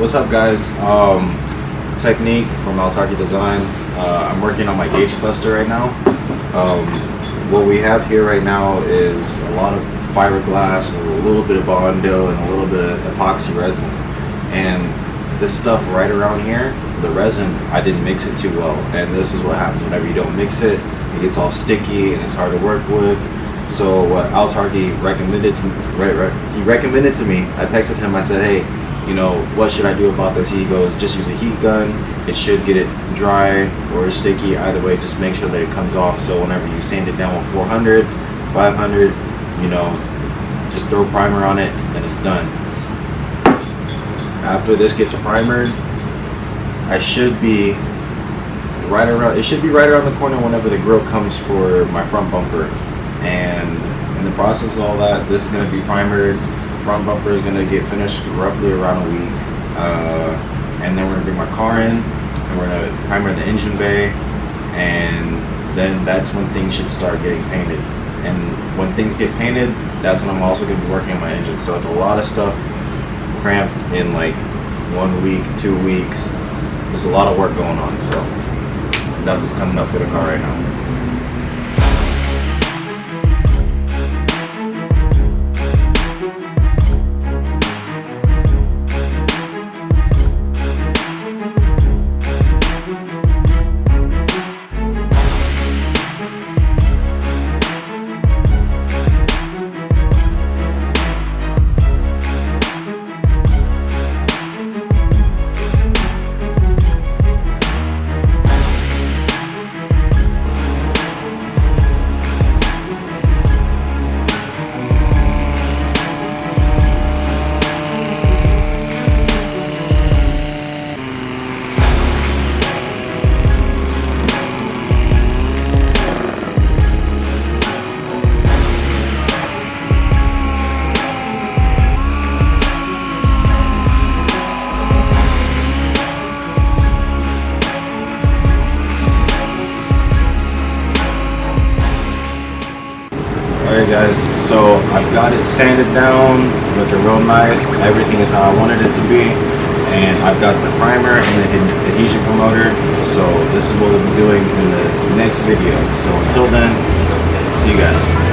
What's up, guys? Technique from Autarky Designs. I'm working on my gauge cluster right now. What we have here right now is a lot of fiberglass, a little bit of Bondo, and a little bit of epoxy resin. And this stuff right around here, the resin, I didn't mix it too well. And this is what happens whenever you don't mix it. It gets all sticky and it's hard to work with. So what Autarky recommended to me, he recommended to me, I texted him, I said, hey, you know, what should I do about this? He goes, just use a heat gun. It should get it dry or sticky. Either way, just make sure that it comes off. So whenever you sand it down with 400, 500, you know, just throw primer on it and it's done. After this gets primered, I should be right around, it should be right around the corner whenever the grill comes for my front bumper. And in the process of all that, this is going to be primered. Front bumper is going to get finished roughly around a week. And then we're going to bring my car in and we're going to primer the engine bay. And then that's when things should start getting painted. And when things get painted, that's when I'm also going to be working on my engine. So it's a lot of stuff cramped in like 1 week, 2 weeks. There's a lot of work going on. So that's what's coming up for the car right now. Alright guys, so I've got it sanded down, looking real nice. Everything is how I wanted it to be. And I've got the primer and the adhesion promoter. So this is what we'll be doing in the next video. So until then, see you guys.